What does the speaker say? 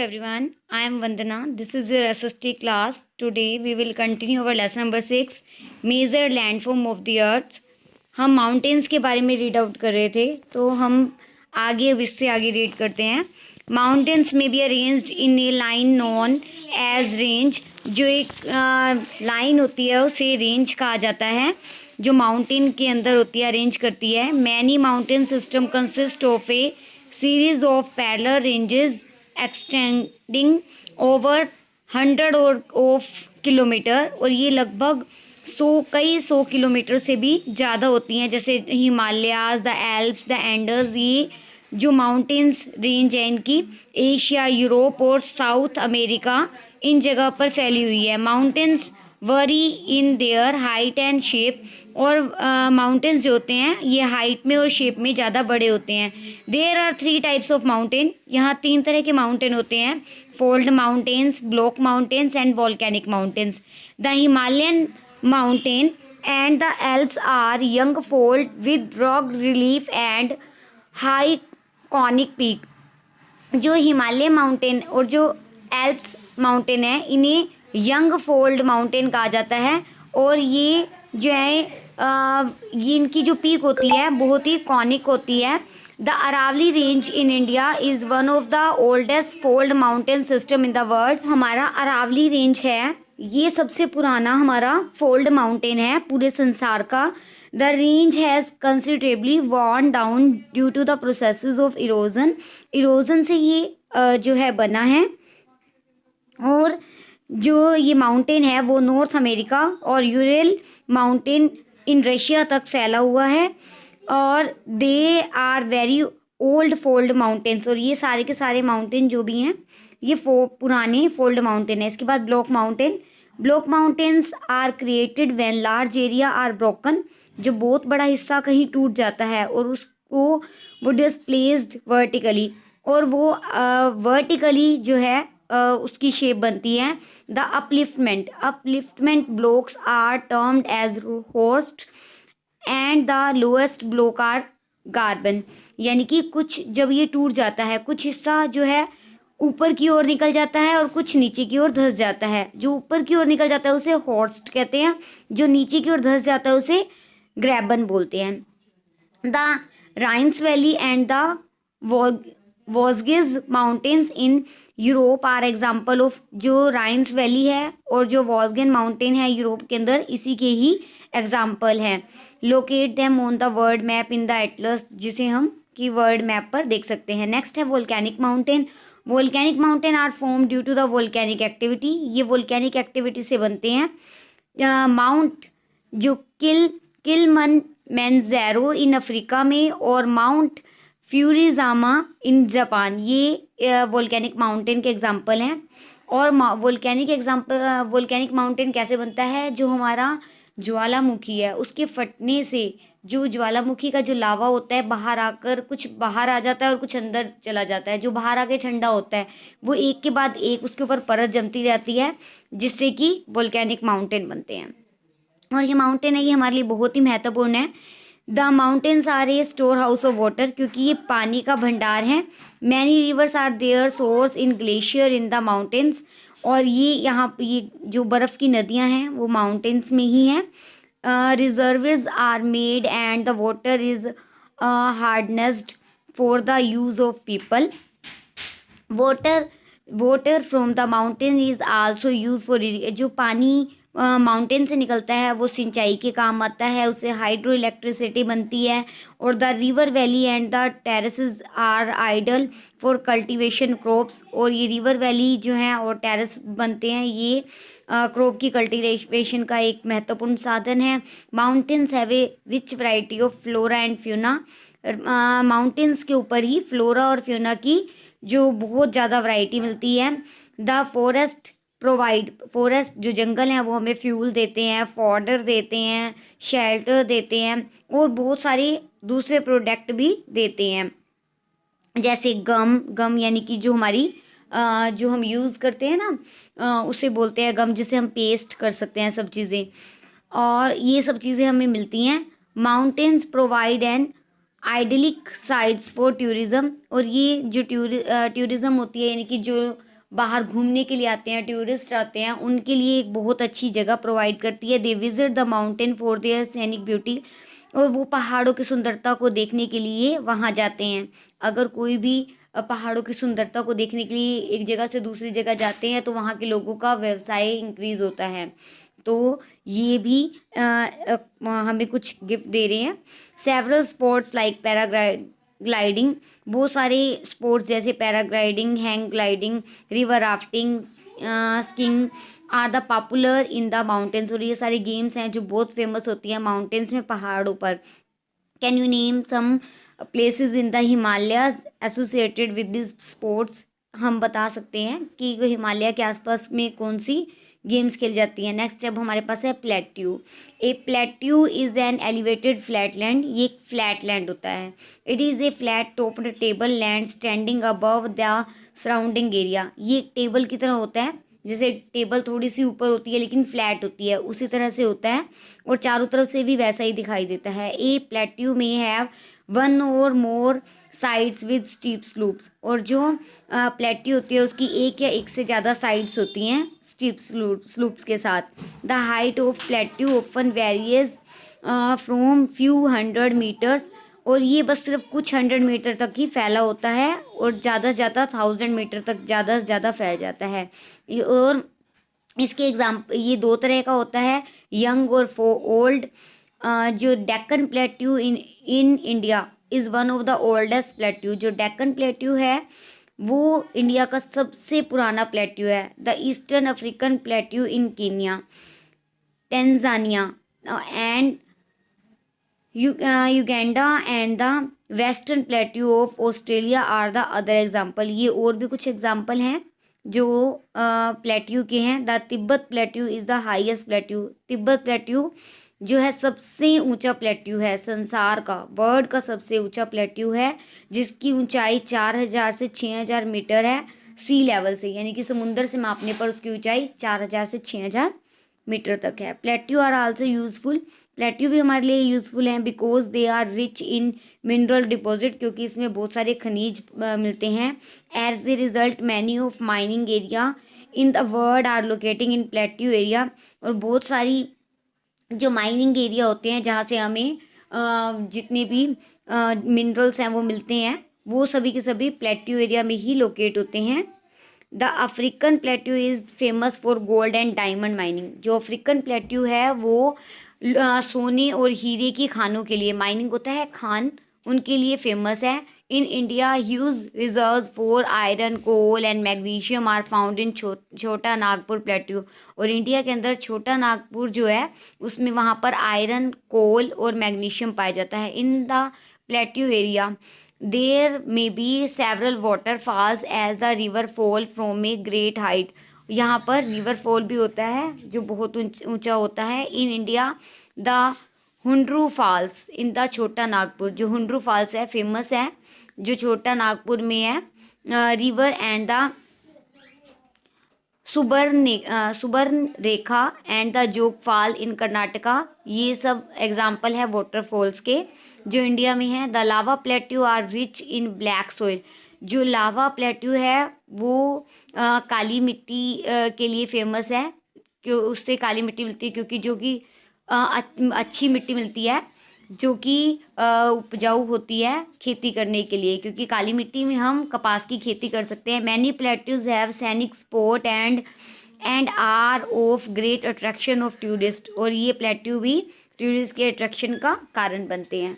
everyone, I am Vandana. This is your SST class. Today we will continue our lesson number 6, Major Landform of the Earth. हम mountains के बारे में read out कर रहे थे, तो हम आगे अब इससे आगे रीड करते हैं. माउंटेन्स में be arranged in a line known as range. जो एक लाइन होती है उसे रेंज कहा जाता है, जो माउंटेन के अंदर होती है, अरेंज करती है. Many mountain system consist of a series of parallel ranges extending over 100 और ऑफ किलोमीटर, और ये लगभग कई सौ किलोमीटर से भी ज़्यादा होती हैं. जैसे Himalayas, the Alps, the Anders, ये जो माउंटेन्स रेंज है इनकी एशिया, यूरोप और साउथ अमेरिका, इन जगह पर फैली हुई है. Mountains worry in their height and shape, और माउंटेन्स जो होते हैं ये हाइट में और शेप में ज़्यादा बड़े होते हैं. There are 3 types of mountain. यहाँ 3 तरह के माउंटेन होते हैं: fold mountains, block mountains and volcanic mountains. The Himalayan mountain and the Alps are young fold with rock relief and high conic peak. जो हिमालय माउंटेन और जो एल्प्स माउंटेन है इन्हें यंग फोल्ड माउंटेन कहा जाता है, और ये जो है ये इनकी जो पीक होती है बहुत ही कॉनिक होती है. The Aravali range in India is one of the oldest fold mountain system in the world. हमारा अरावली रेंज है, ये सबसे पुराना हमारा फोल्ड माउंटेन है पूरे संसार का. The range has considerably worn down due to the processes of erosion. Erosion से ये जो है बना है, और जो ये माउंटेन है वो नॉर्थ अमेरिका और यूरेल माउंटेन इन रशिया तक फैला हुआ है, और they are very old fold mountains. और ये सारे के सारे माउंटेन जो भी हैं ये पुराने फोल्ड माउंटेन है. इसके बाद block mountain. Block mountains are created when large area are broken. जो बहुत बड़ा हिस्सा कहीं टूट जाता है और उसको वो डिस्प्लेस्ड वर्टिकली, और वो वर्टिकली जो है उसकी शेप बनती है. The upliftment blocks are termed as horst and the lowest block are graben. यानी कि कुछ जब ये टूट जाता है, कुछ हिस्सा जो है ऊपर की ओर निकल जाता है और कुछ नीचे की ओर धंस जाता है. जो ऊपर की ओर निकल जाता है उसे हॉर्स्ट कहते हैं, जो नीचे की ओर धंस जाता है उसे ग्रैबन बोलते हैं. The Rhine's valley and the वॉस्गेज mountains in Europe are example of. जो राइन्स वैली है और जो वॉस्गेन माउंटेन है यूरोप के अंदर, इसी के ही एग्जाम्पल हैं. Locate them on the world map in the Atlas, जिसे हम की वर्ल्ड मैप पर देख सकते हैं. नेक्स्ट है volcanic mountain. Volcanic mountain are form due to the volcanic activity. ये वोल्केनिक एक्टिविटी से बनते हैं. माउंट जो किलिमंजारो इन अफ्रीका में, और माउंट फ्यूरीजामा इन जापान, ये वोल्केनिक माउंटेन के एग्जाम्पल हैं. और वोल्केनिक माउंटेन कैसे बनता है? जो हमारा ज्वालामुखी है उसके फटने से जो ज्वालामुखी का जो लावा होता है बाहर आकर कुछ बाहर आ जाता है और कुछ अंदर चला जाता है. जो बाहर आके ठंडा होता है वो एक के बाद एक उसके ऊपर परत जमती रहती है, जिससे कि वोल्केनिक माउंटेन बनते हैं. और ये माउंटेन है ये हमारे लिए बहुत ही महत्वपूर्ण है. The mountains are a storehouse of water, क्योंकि ये पानी का भंडार है. Many rivers are their source in glacier in the mountains. और ये यहाँ ये जो बर्फ़ की नदियाँ हैं वो माउंटेन्स में ही हैं. Reserves are made and the water is harnessed for the use of people. Water from the mountain is also use for. जो पानी माउंटेन से निकलता है वो सिंचाई के काम आता है, उससे हाइड्रो इलेक्ट्रिसिटी बनती है. और the river valley and the terraces are ideal for cultivation crops. और ये रिवर वैली जो है और टेरेस बनते हैं, ये क्रॉप की कल्टीवेशन का एक महत्वपूर्ण साधन है. Mountains have a rich variety of flora and fauna. Mountains के ऊपर ही फ्लोरा और फ्यूना की जो बहुत ज़्यादा वैरायटी मिलती है. द फॉरेस्ट जो जंगल हैं वो हमें फ्यूल देते हैं, फॉडर देते हैं, शेल्टर देते हैं, और बहुत सारे दूसरे प्रोडक्ट भी देते हैं. जैसे गम यानी कि जो हमारी जो हम यूज़ करते हैं ना उसे बोलते हैं गम, जिसे हम पेस्ट कर सकते हैं सब चीज़ें, और ये सब चीज़ें हमें मिलती हैं. Mountains provide an idyllic sites for tourism. और ये जो टूरिज़्म होती है यानी कि जो बाहर घूमने के लिए आते हैं, टूरिस्ट आते हैं, उनके लिए एक बहुत अच्छी जगह प्रोवाइड करती है। They visit the mountain for their सैनिक ब्यूटी, और वो पहाड़ों की सुंदरता को देखने के लिए वहाँ जाते हैं। अगर कोई भी पहाड़ों की सुंदरता को देखने के लिए एक जगह से दूसरी जगह जाते हैं तो वहाँ के लोगों का व्यवसाय इंक्रीज होता है। तो ये भी हमें कुछ गिफ्ट दे रहे हैं। सेवरल स्पोर्ट्स लाइक पैराग्लाइडिंग, बहुत सारे स्पोर्ट्स जैसे paragliding, hang gliding, river rafting, skiing are the popular in the mountains, और ये सारे गेम्स हैं जो बहुत फेमस होती हैं माउंटेन्स में, पहाड़ों पर। Can you name some places in the Himalayas associated with this sports, हम बता सकते हैं कि हिमालय के आसपास में कौन सी गेम्स खेली जाती हैं। नेक्स्ट अब हमारे पास है plateau. A plateau is an elevated flat land, ये एक फ्लैट लैंड होता है। It is a flat topped table land standing above the surrounding area, ये एक टेबल की तरह होता है, जैसे टेबल थोड़ी सी ऊपर होती है लेकिन फ्लैट होती है, उसी तरह से होता है, और चारों तरफ से भी वैसा ही दिखाई देता है। ए प्लेट्यू में हैव वन और मोर साइड्स विद स्टीप स्लूप्स, और जो प्लेट्यू होती है उसकी एक या एक से ज़्यादा साइड्स होती हैं स्टीप स्लूप्स के साथ। The height of plateau often varies from few hundred metres, और ये बस सिर्फ कुछ 100 मीटर तक ही फैला होता है, और ज़्यादा से ज़्यादा 1000 मीटर तक ज़्यादा से ज़्यादा फैल जाता है। और इसके एग्जाम्पल ये दो तरह का होता है, यंग और ओल्ड। जो Deccan plateau in India is one of the oldest plateau, जो डेक्कन प्लेट्यू है वो इंडिया का सबसे पुराना प्लेट्यू है। The eastern African plateau in Kenya, Tanzania and Uganda and the western plateau of Australia are the other example. ये और भी कुछ एग्जाम्पल हैं जो प्लेट्यू के हैं। The Tibet plateau is the highest plateau, Tibet plateau जो है सबसे ऊंचा प्लेट्यू है संसार का, वर्ल्ड का सबसे ऊंचा प्लेट्यू है, जिसकी ऊंचाई 4000 से 6000 मीटर है सी लेवल से, यानी कि समुंदर से मापने पर उसकी ऊंचाई 4000 से 6000 मीटर तक है। Plateau are also useful, plateau भी हमारे लिए यूज़फुल हैं because they are rich in mineral deposit, क्योंकि इसमें बहुत सारे खनिज मिलते हैं। As a result many of mining area in the world are locating in plateau area, और बहुत सारी जो माइनिंग एरिया होते हैं जहाँ से हमें जितने भी मिनरल्स हैं वो मिलते हैं, वो सभी के सभी प्लेट्यू एरिया में ही लोकेट होते हैं। The African plateau is famous for gold and diamond mining, जो अफ्रीकन प्लेट्यू है वो सोने और हीरे की खानों के लिए, माइनिंग होता है खान, उनके लिए फेमस है। In India huge reserves for iron, coal and magnesium are found in Chota Nagpur plateau, और इंडिया के अंदर छोटा नागपुर जो है उसमें वहाँ पर आयरन, कोल और मैग्नीशियम पाया जाता है। In the plateau area there may be several waterfalls as the river fall from a great height, यहाँ पर रिवर फॉल भी होता है जो बहुत ऊंचा होता है। In India the Hundru falls in the छोटा नागपुर, जो हुंड्रू फॉल्स है फेमस है जो छोटा नागपुर में है। River and the Subarnarekha and the Jog fall in Karnataka, ये सब एग्जाम्पल है वाटरफॉल्स के जो इंडिया में है। The lava plateau are rich in black soil, जो लावा प्लेट्यू है वो काली मिट्टी के लिए फेमस है, क्यों उससे काली मिट्टी मिलती है, क्योंकि जो कि अच्छी मिट्टी मिलती है जो कि उपजाऊ होती है खेती करने के लिए, क्योंकि काली मिट्टी में हम कपास की खेती कर सकते हैं। Many plateaus have scenic spot and are of great attraction of tourist, और ये प्लेट्यू भी टूरिस्ट के अट्रैक्शन का कारण बनते हैं।